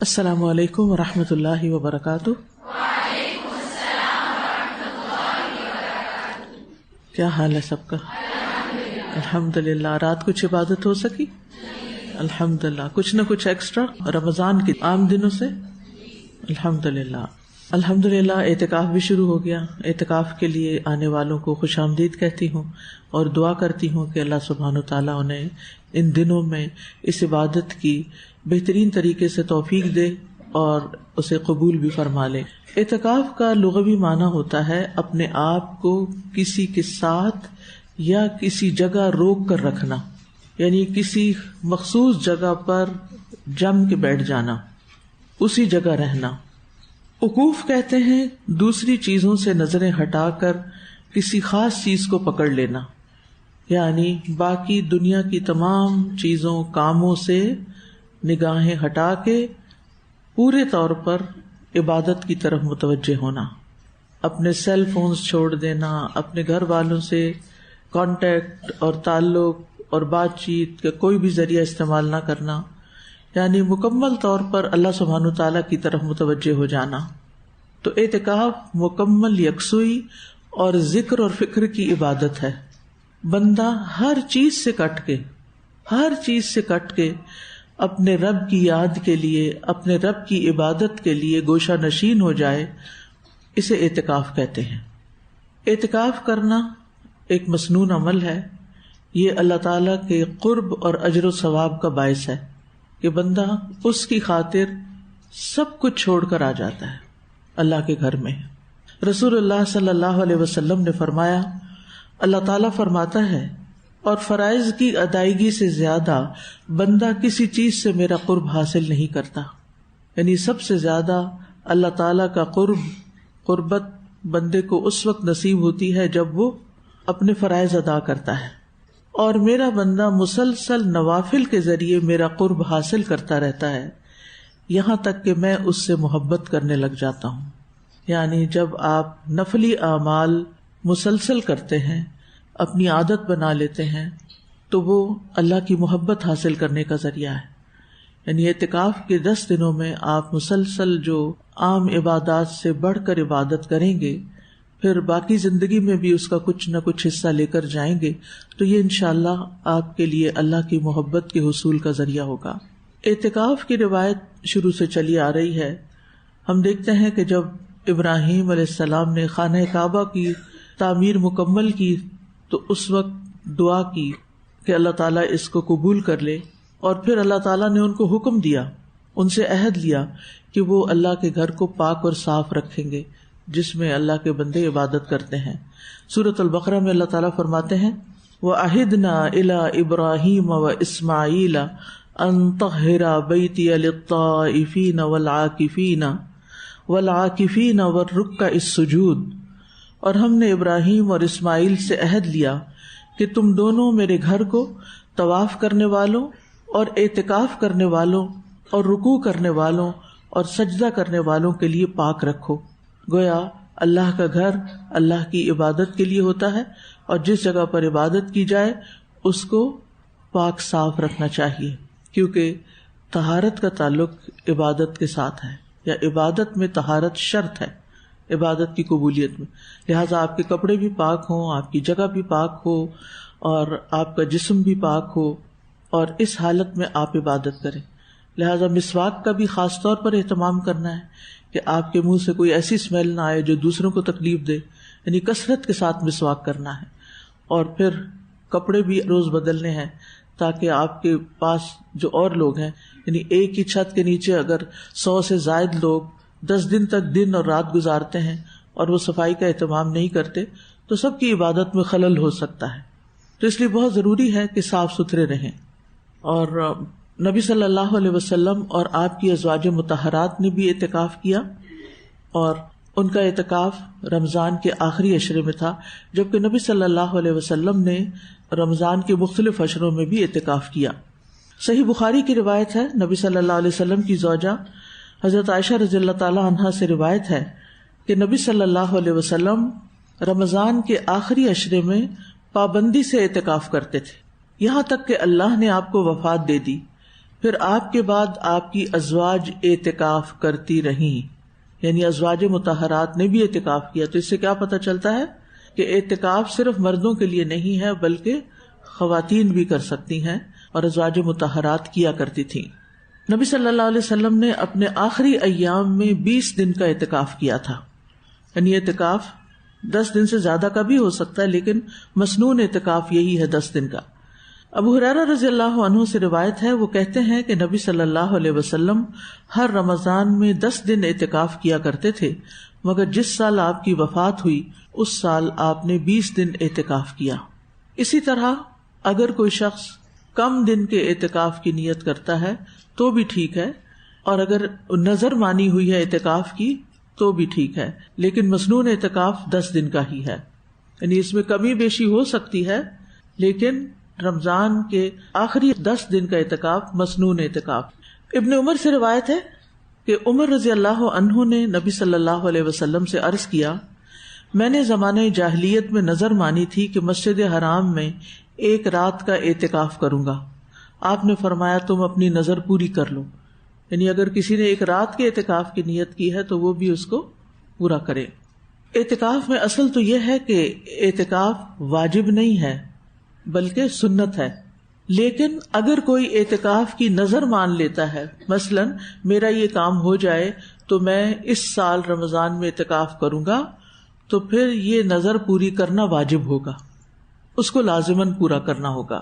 السلام علیکم ورحمۃ اللہ وبرکاتہ۔ وعلیکم السلام ورحمۃ اللہ وبرکاتہ۔ کیا حال ہے سب کا؟ الحمدللہ۔ رات کچھ عبادت ہو سکی؟ الحمدللہ۔ کچھ نہ کچھ ایکسٹرا رمضان کے عام دنوں سے؟ الحمدللہ الحمدللہ۔ اعتکاف بھی شروع ہو گیا۔ اعتکاف کے لیے آنے والوں کو خوش آمدید کہتی ہوں اور دعا کرتی ہوں کہ اللہ سبحانہ وتعالیٰ انہیں ان دنوں میں اس عبادت کی بہترین طریقے سے توفیق دے اور اسے قبول بھی فرما لے۔ اعتکاف کا لغوی معنی ہوتا ہے اپنے آپ کو کسی کے ساتھ یا کسی جگہ روک کر رکھنا، یعنی کسی مخصوص جگہ پر جم کے بیٹھ جانا، اسی جگہ رہنا۔ وقوف کہتے ہیں دوسری چیزوں سے نظریں ہٹا کر کسی خاص چیز کو پکڑ لینا، یعنی باقی دنیا کی تمام چیزوں کاموں سے نگاہیں ہٹا کے پورے طور پر عبادت کی طرف متوجہ ہونا، اپنے سیل فونز چھوڑ دینا، اپنے گھر والوں سے کانٹیکٹ اور تعلق اور بات چیت کا کوئی بھی ذریعہ استعمال نہ کرنا، یعنی مکمل طور پر اللہ سبحانہ تعالیٰ کی طرف متوجہ ہو جانا۔ تو اعتکاف مکمل یکسوئی اور ذکر اور فکر کی عبادت ہے۔ بندہ ہر چیز سے کٹ کے اپنے رب کی یاد کے لیے، اپنے رب کی عبادت کے لیے گوشہ نشین ہو جائے، اسے اعتکاف کہتے ہیں۔ اعتکاف کرنا ایک مسنون عمل ہے۔ یہ اللہ تعالیٰ کے قرب اور اجر و ثواب کا باعث ہے کہ بندہ اس کی خاطر سب کچھ چھوڑ کر آ جاتا ہے اللہ کے گھر میں۔ رسول اللہ صلی اللہ علیہ وسلم نے فرمایا، اللہ تعالیٰ فرماتا ہے، اور فرائض کی ادائیگی سے زیادہ بندہ کسی چیز سے میرا قرب حاصل نہیں کرتا، یعنی سب سے زیادہ اللہ تعالیٰ کا قربت بندے کو اس وقت نصیب ہوتی ہے جب وہ اپنے فرائض ادا کرتا ہے، اور میرا بندہ مسلسل نوافل کے ذریعے میرا قرب حاصل کرتا رہتا ہے یہاں تک کہ میں اس سے محبت کرنے لگ جاتا ہوں۔ یعنی جب آپ نفلی اعمال مسلسل کرتے ہیں، اپنی عادت بنا لیتے ہیں، تو وہ اللہ کی محبت حاصل کرنے کا ذریعہ ہے۔ یعنی اعتکاف کے 10 دنوں میں آپ مسلسل جو عام عبادات سے بڑھ کر عبادت کریں گے، پھر باقی زندگی میں بھی اس کا کچھ نہ کچھ حصہ لے کر جائیں گے، تو یہ انشاءاللہ آپ کے لیے اللہ کی محبت کے حصول کا ذریعہ ہوگا۔ اعتکاف کی روایت شروع سے چلی آ رہی ہے۔ ہم دیکھتے ہیں کہ جب ابراہیم علیہ السلام نے خانہ کعبہ کی تعمیر مکمل کی تو اس وقت دعا کی کہ اللہ تعالیٰ اس کو قبول کر لے، اور پھر اللہ تعالیٰ نے ان کو حکم دیا، ان سے عہد لیا کہ وہ اللہ کے گھر کو پاک اور صاف رکھیں گے جس میں اللہ کے بندے عبادت کرتے ہیں۔ سورۃ البقرہ میں اللہ تعالیٰ فرماتے ہیں، وَعَهِدْنَا إِلَىٰ إِبْرَاهِيمَ وَإِسْمَاعِيلَ أَن طَهِّرَ بَيْتِيَ لِلطَّائِفِينَ وَالْعَاكِفِينَ وَالرُّكَّعِ السُّجُودِ، اور ہم نے ابراہیم اور اسماعیل سے عہد لیا کہ تم دونوں میرے گھر کو طواف کرنے والوں اور اعتکاف کرنے والوں اور رکوع کرنے والوں اور سجدہ کرنے والوں کے لیے پاک رکھو۔ گویا اللہ کا گھر اللہ کی عبادت کے لیے ہوتا ہے، اور جس جگہ پر عبادت کی جائے اس کو پاک صاف رکھنا چاہیے، کیونکہ طہارت کا تعلق عبادت کے ساتھ ہے، یا عبادت میں طہارت شرط ہے عبادت کی قبولیت میں۔ لہٰذا آپ کے کپڑے بھی پاک ہوں، آپ کی جگہ بھی پاک ہو، اور آپ کا جسم بھی پاک ہو، اور اس حالت میں آپ عبادت کریں۔ لہٰذا مسواک کا بھی خاص طور پر اہتمام کرنا ہے کہ آپ کے منہ سے کوئی ایسی اسمیل نہ آئے جو دوسروں کو تکلیف دے، یعنی کثرت کے ساتھ مسواک کرنا ہے۔ اور پھر کپڑے بھی روز بدلنے ہیں تاکہ آپ کے پاس جو اور لوگ ہیں، یعنی ایک ہی چھت کے نیچے اگر 100 سے زائد لوگ 10 دن تک دن اور رات گزارتے ہیں اور وہ صفائی کا اہتمام نہیں کرتے تو سب کی عبادت میں خلل ہو سکتا ہے۔ تو اس لیے بہت ضروری ہے کہ صاف ستھرے رہیں۔ اور نبی صلی اللہ علیہ وسلم اور آپ کی ازواج مطہرات نے بھی اعتکاف کیا، اور ان کا اعتکاف رمضان کے آخری عشرے میں تھا، جبکہ نبی صلی اللہ علیہ وسلم نے رمضان کے مختلف عشروں میں بھی اعتکاف کیا۔ صحیح بخاری کی روایت ہے، نبی صلی اللہ علیہ وسلم کی زوجہ حضرت عائشہ رضی اللہ تعالی عنہا سے روایت ہے کہ نبی صلی اللہ علیہ وسلم رمضان کے آخری عشرے میں پابندی سے اعتکاف کرتے تھے، یہاں تک کہ اللہ نے آپ کو وفات دے دی، پھر آپ کے بعد آپ کی ازواج اعتکاف کرتی رہیں، یعنی ازواج مطہرات نے بھی اعتکاف کیا. تو اس سے کیا پتہ چلتا ہے کہ اعتکاف صرف مردوں کے لیے نہیں ہے بلکہ خواتین بھی کر سکتی ہیں، اور ازواج مطہرات کیا کرتی تھیں. نبی صلی اللہ علیہ وسلم نے اپنے آخری ایام میں 20 دن کا اعتکاف کیا تھا. یعنی اعتکاف 10 دن سے زیادہ کا بھی ہو سکتا ہے، لیکن مسنون اعتکاف یہی ہے 10 دن کا. ابو ہریرہ رضی اللہ عنہ سے روایت ہے، وہ کہتے ہیں کہ نبی صلی اللہ علیہ وسلم ہر رمضان میں 10 دن اعتکاف کیا کرتے تھے، مگر جس سال آپ کی وفات ہوئی اس سال آپ نے 20 دن اعتکاف کیا. اسی طرح اگر کوئی شخص کم دن کے اعتکاف کی نیت کرتا ہے تو بھی ٹھیک ہے، اور اگر نظر مانی ہوئی ہے اعتکاف کی تو بھی ٹھیک ہے، لیکن مسنون اعتکاف 10 دن کا ہی ہے. یعنی اس میں کمی بیشی ہو سکتی ہے، لیکن رمضان کے آخری 10 دن کا اعتکاف مسنون اعتکاف. ابن عمر سے روایت ہے کہ عمر رضی اللہ عنہ نے نبی صلی اللہ علیہ وسلم سے عرض کیا، میں نے زمانہ جاہلیت میں نظر مانی تھی کہ مسجد حرام میں 1 رات کا اعتکاف کروں گا. آپ نے فرمایا تم اپنی نظر پوری کر لو. یعنی اگر کسی نے 1 رات کے اعتکاف کی نیت کی ہے تو وہ بھی اس کو پورا کرے. اعتکاف میں اصل تو یہ ہے کہ اعتکاف واجب نہیں ہے بلکہ سنت ہے، لیکن اگر کوئی اعتکاف کی نظر مان لیتا ہے، مثلا میرا یہ کام ہو جائے تو میں اس سال رمضان میں اعتکاف کروں گا، تو پھر یہ نظر پوری کرنا واجب ہوگا، اس کو لازماً پورا کرنا ہوگا.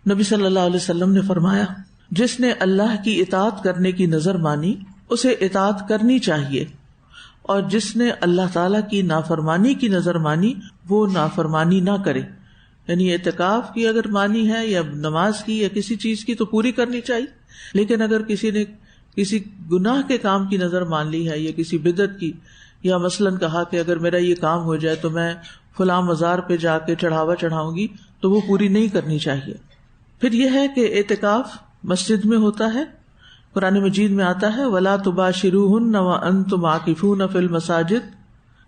نبی صلی اللہ علیہ وسلم نے فرمایا، جس نے اللہ کی اطاعت کرنے کی نظر مانی اسے اطاعت کرنی چاہیے، اور جس نے اللہ تعالیٰ کی نافرمانی کی نظر مانی وہ نافرمانی نہ کرے. یعنی اعتکاف کی اگر مانی ہے یا نماز کی یا کسی چیز کی تو پوری کرنی چاہیے، لیکن اگر کسی نے کسی گناہ کے کام کی نظر مان لی ہے یا کسی بدعت کی، یا مثلاً کہا کہ اگر میرا یہ کام ہو جائے تو میں فلاں مزار پہ جا کے چڑھاوا چڑھاؤں گی، تو وہ پوری نہیں کرنی چاہیے. پھر یہ ہے کہ اعتکاف مسجد میں ہوتا ہے. قرآن مجید میں آتا ہے وَلَا تُبَاشِرُوهُنَّ وَأَنْتُمْ عَاكِفُونَ فِي الْمَسَاجِدِ،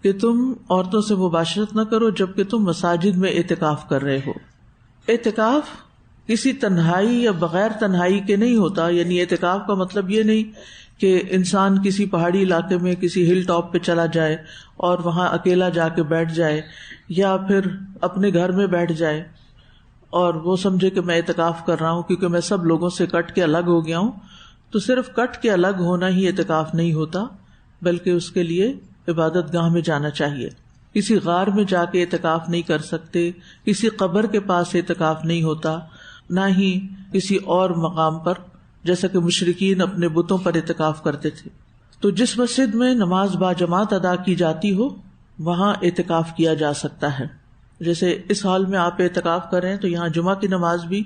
کہ تم عورتوں سے مباشرت نہ کرو جبکہ تم مساجد میں اعتکاف کر رہے ہو. اعتکاف کسی تنہائی یا بغیر تنہائی کے نہیں ہوتا. یعنی اعتکاف کا مطلب یہ نہیں کہ انسان کسی پہاڑی علاقے میں کسی ہل ٹاپ پہ چلا جائے اور وہاں اکیلا جا کے بیٹھ جائے، یا پھر اپنے گھر میں بیٹھ جائے اور وہ سمجھے کہ میں اعتکاف کر رہا ہوں کیونکہ میں سب لوگوں سے کٹ کے الگ ہو گیا ہوں. تو صرف کٹ کے الگ ہونا ہی اعتکاف نہیں ہوتا، بلکہ اس کے لیے عبادت گاہ میں جانا چاہیے. کسی غار میں جا کے اعتکاف نہیں کر سکتے، کسی قبر کے پاس اعتکاف نہیں ہوتا، نہ ہی کسی اور مقام پر، جیسا کہ مشرکین اپنے بتوں پر اعتکاف کرتے تھے. تو جس مسجد میں نماز باجماعت ادا کی جاتی ہو وہاں اعتکاف کیا جا سکتا ہے. جیسے اس حال میں آپ اعتکاف کر رہے ہیں تو یہاں جمعہ کی نماز بھی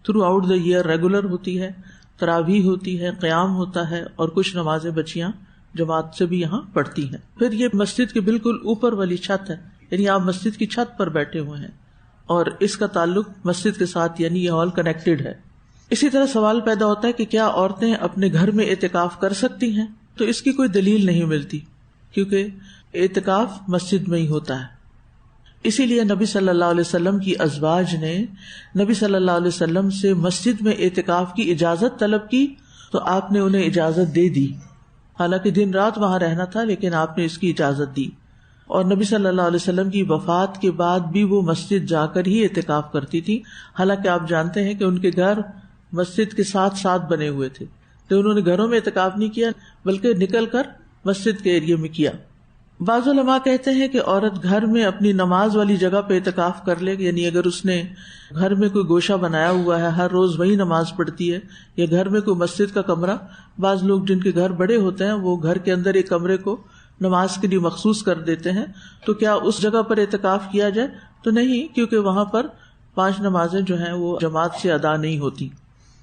throughout the year regular ہوتی ہے، تراویح ہوتی ہے، قیام ہوتا ہے، اور کچھ نمازیں بچیاں جماعت سے بھی یہاں پڑھتی ہیں. پھر یہ مسجد کے بالکل اوپر والی چھت ہے، یعنی آپ مسجد کی چھت پر بیٹھے ہوئے ہیں اور اس کا تعلق مسجد کے ساتھ، یعنی یہ ہال کنیکٹڈ ہے. اسی طرح سوال پیدا ہوتا ہے کہ کیا عورتیں اپنے گھر میں اعتکاف کر سکتی ہیں؟ تو اس کی کوئی دلیل نہیں ملتی، کیونکہ اعتکاف مسجد میں ہی ہوتا ہے. اسی لیے نبی صلی اللہ علیہ وسلم کی ازواج نے نبی صلی اللہ علیہ وسلم سے مسجد میں اعتکاف کی اجازت طلب کی تو آپ نے انہیں اجازت دے دی. حالانکہ دن رات وہاں رہنا تھا، لیکن آپ نے اس کی اجازت دی. اور نبی صلی اللہ علیہ وسلم کی وفات کے بعد بھی وہ مسجد جا کر ہی اعتکاف کرتی تھی. حالانکہ آپ جانتے ہیں کہ ان کے گھر مسجد کے ساتھ ساتھ بنے ہوئے تھے، تو انہوں نے گھروں میں اعتکاف نہیں کیا بلکہ نکل کر مسجد کے ایریے میں کیا. بعض علماء کہتے ہیں کہ عورت گھر میں اپنی نماز والی جگہ پہ اعتکاف کر لے، یعنی اگر اس نے گھر میں کوئی گوشہ بنایا ہوا ہے، ہر روز وہی نماز پڑھتی ہے، یا گھر میں کوئی مسجد کا کمرہ، بعض لوگ جن کے گھر بڑے ہوتے ہیں وہ گھر کے اندر ایک کمرے کو نماز کے لیے مخصوص کر دیتے ہیں، تو کیا اس جگہ پر اعتکاف کیا جائے؟ تو نہیں، کیونکہ وہاں پر 5 نمازیں جو ہیں وہ جماعت سے ادا نہیں ہوتی.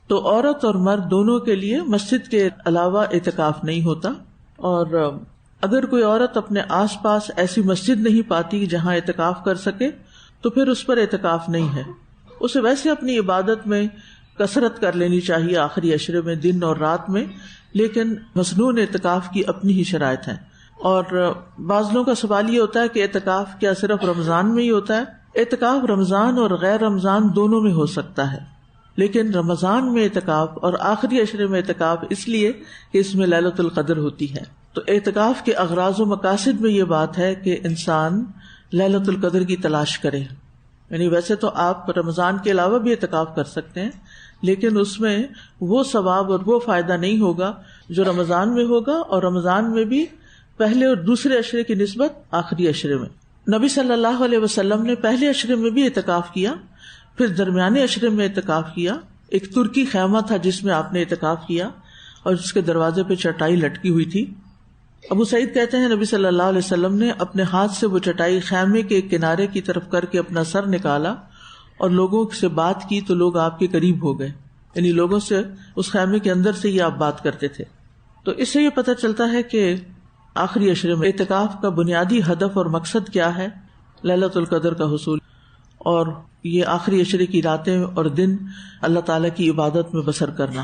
تو عورت اور مرد دونوں کے لیے مسجد کے علاوہ اعتکاف نہیں ہوتا. اور اگر کوئی عورت اپنے آس پاس ایسی مسجد نہیں پاتی جہاں اعتکاف کر سکے تو پھر اس پر اعتکاف نہیں ہے. اسے ویسے اپنی عبادت میں کثرت کر لینی چاہیے آخری عشرے میں، دن اور رات میں، لیکن مسنون اعتکاف کی اپنی ہی شرائط ہیں. اور بعض لوگوں کا سوال یہ ہوتا ہے کہ اعتکاف کیا صرف رمضان میں ہی ہوتا ہے؟ اعتکاف رمضان اور غیر رمضان دونوں میں ہو سکتا ہے. لیکن رمضان میں اعتکاف اور آخری عشرے میں اعتکاف اس لیے کہ اس میں لیلۃ القدر ہوتی ہے. تو اعتکاف کے اغراض و مقاصد میں یہ بات ہے کہ انسان لیلۃ القدر کی تلاش کرے. یعنی ویسے تو آپ رمضان کے علاوہ بھی اعتکاف کر سکتے ہیں، لیکن اس میں وہ ثواب اور وہ فائدہ نہیں ہوگا جو رمضان میں ہوگا، اور رمضان میں بھی پہلے اور دوسرے عشرے کی نسبت آخری عشرے میں. نبی صلی اللہ علیہ وسلم نے پہلے عشرے میں بھی اعتکاف کیا، پھر درمیانے عشرے میں اعتکاف کیا. ایک ترکی خیمہ تھا جس میں آپ نے اعتکاف کیا اور جس کے دروازے پہ چٹائی لٹکی ہوئی تھی. ابو سعید کہتے ہیں نبی صلی اللہ علیہ وسلم نے اپنے ہاتھ سے وہ چٹائی خیمے کے کنارے کی طرف کر کے اپنا سر نکالا اور لوگوں سے بات کی تو لوگ آپ کے قریب ہو گئے. یعنی لوگوں سے اس خیمے کے اندر سے ہی آپ بات کرتے تھے. تو اس سے یہ پتہ چلتا ہے کہ آخری عشرے میں اعتکاف کا بنیادی ہدف اور مقصد کیا ہے، لیلۃ القدر کا حصول، اور یہ آخری عشرے کی راتیں اور دن اللہ تعالیٰ کی عبادت میں بسر کرنا،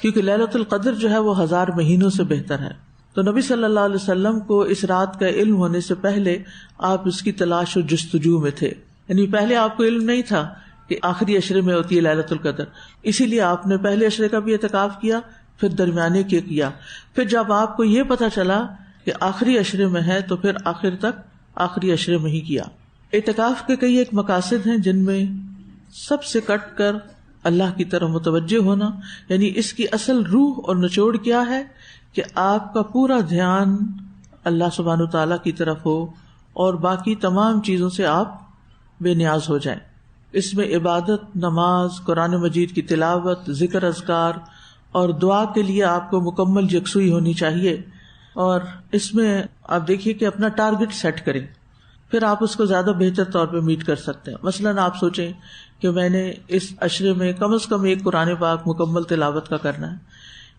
کیونکہ لیلۃ القدر جو ہے وہ 1000 مہینوں سے بہتر ہے. تو نبی صلی اللہ علیہ وسلم کو اس رات کا علم ہونے سے پہلے آپ اس کی تلاش و جستجو میں تھے. یعنی پہلے آپ کو علم نہیں تھا کہ آخری عشرے میں ہوتی ہے لیلۃ القدر، اسی لیے آپ نے پہلے عشرے کا بھی اعتکاف کیا، پھر درمیانے کے کیا. پھر جب آپ کو یہ پتا چلا کہ آخری عشرے میں ہے تو پھر آخر تک آخری عشرے میں ہی کیا. اعتکاف کے کئی ایک مقاصد ہیں جن میں سب سے کٹ کر اللہ کی طرف متوجہ ہونا، یعنی اس کی اصل روح اور نچوڑ کیا ہے کہ آپ کا پورا دھیان اللہ سبحانہ وتعالیٰ کی طرف ہو اور باقی تمام چیزوں سے آپ بے نیاز ہو جائیں. اس میں عبادت، نماز، قرآن مجید کی تلاوت، ذکر، اذکار اور دعا کے لیے آپ کو مکمل یکسوئی ہونی چاہیے. اور اس میں آپ دیکھیے کہ اپنا ٹارگٹ سیٹ کریں، پھر آپ اس کو زیادہ بہتر طور پہ میٹ کر سکتے ہیں. مثلاً آپ سوچیں کہ میں نے اس عشرے میں کم از کم ایک قرآن پاک مکمل تلاوت کا کرنا ہے،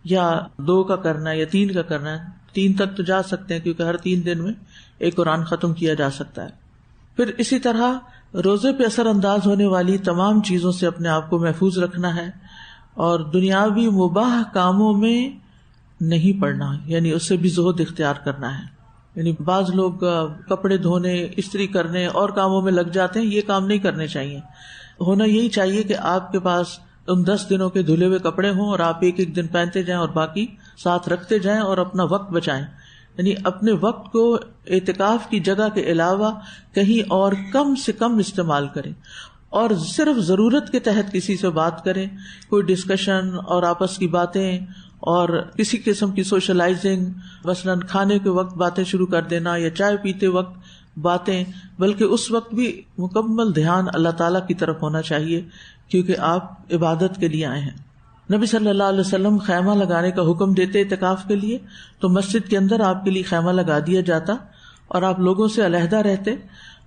یا 2 کا کرنا ہے، یا 3 کا کرنا ہے. 3 تک تو جا سکتے ہیں کیونکہ ہر 3 دن میں ایک قرآن ختم کیا جا سکتا ہے. پھر اسی طرح روزے پہ اثر انداز ہونے والی تمام چیزوں سے اپنے آپ کو محفوظ رکھنا ہے، اور دنیاوی مباح کاموں میں نہیں پڑنا، یعنی اس سے بھی زہد اختیار کرنا ہے. یعنی بعض لوگ کپڑے دھونے، استری کرنے اور کاموں میں لگ جاتے ہیں، یہ کام نہیں کرنے چاہیے. ہونا یہی چاہیے کہ آپ کے پاس ان 10 دنوں کے دھلے ہوئے کپڑے ہوں اور آپ ایک دن پہنتے جائیں اور باقی ساتھ رکھتے جائیں اور اپنا وقت بچائیں. یعنی اپنے وقت کو اعتکاف کی جگہ کے علاوہ کہیں اور کم سے کم استعمال کریں، اور صرف ضرورت کے تحت کسی سے بات کریں، کوئی ڈسکشن اور آپس کی باتیں اور کسی قسم کی سوشلائزنگ، مثلاً کھانے کے وقت باتیں شروع کر دینا یا چائے پیتے وقت باتیں، بلکہ اس وقت بھی مکمل دھیان اللہ تعالیٰ کی طرف ہونا چاہیے کیونکہ آپ عبادت کے لیے آئے ہیں. نبی صلی اللہ علیہ وسلم خیمہ لگانے کا حکم دیتے اعتکاف کے لیے، تو مسجد کے اندر آپ کے لیے خیمہ لگا دیا جاتا اور آپ لوگوں سے علیحدہ رہتے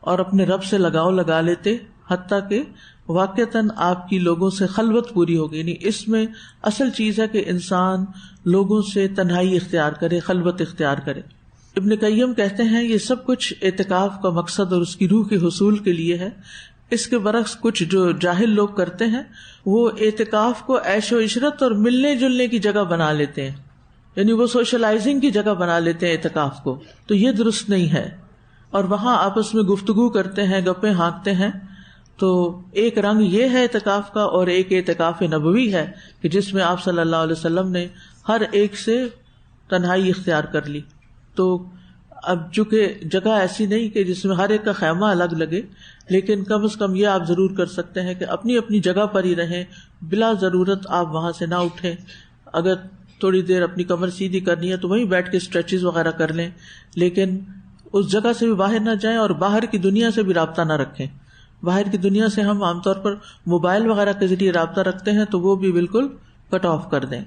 اور اپنے رب سے لگاؤ لگا لیتے، حتیٰ کہ واقعتاً آپ کی لوگوں سے خلوت پوری ہو گئی. یعنی اس میں اصل چیز ہے کہ انسان لوگوں سے تنہائی اختیار کرے، خلوت اختیار کرے. ابن قیم کہتے ہیں یہ سب کچھ اعتکاف کا مقصد اور اس کی روح کے حصول کے لیے ہے. اس کے برعکس کچھ جو جاہل لوگ کرتے ہیں وہ اعتکاف کو عیش و عشرت اور ملنے جلنے کی جگہ بنا لیتے ہیں، یعنی وہ سوشلائزنگ کی جگہ بنا لیتے ہیں اعتکاف کو. تو یہ درست نہیں ہے، اور وہاں آپس میں گفتگو کرتے ہیں، گپیں ہانکتے ہیں. تو ایک رنگ یہ ہے اعتکاف کا، اور ایک اعتکاف نبوی ہے کہ جس میں آپ صلی اللہ علیہ وسلم نے ہر ایک سے تنہائی اختیار کر لی. تو اب چونکہ جگہ ایسی نہیں کہ جس میں ہر ایک کا خیمہ الگ لگے، لیکن کم از کم یہ آپ ضرور کر سکتے ہیں کہ اپنی اپنی جگہ پر ہی رہیں، بلا ضرورت آپ وہاں سے نہ اٹھیں. اگر تھوڑی دیر اپنی کمر سیدھی کرنی ہے تو وہیں بیٹھ کے اسٹریچز وغیرہ کر لیں، لیکن اس جگہ سے بھی باہر نہ جائیں اور باہر کی دنیا سے بھی رابطہ نہ رکھیں. باہر کی دنیا سے ہم عام طور پر موبائل وغیرہ کے ذریعے رابطہ رکھتے ہیں، تو وہ بھی بالکل کٹ آف کر دیں.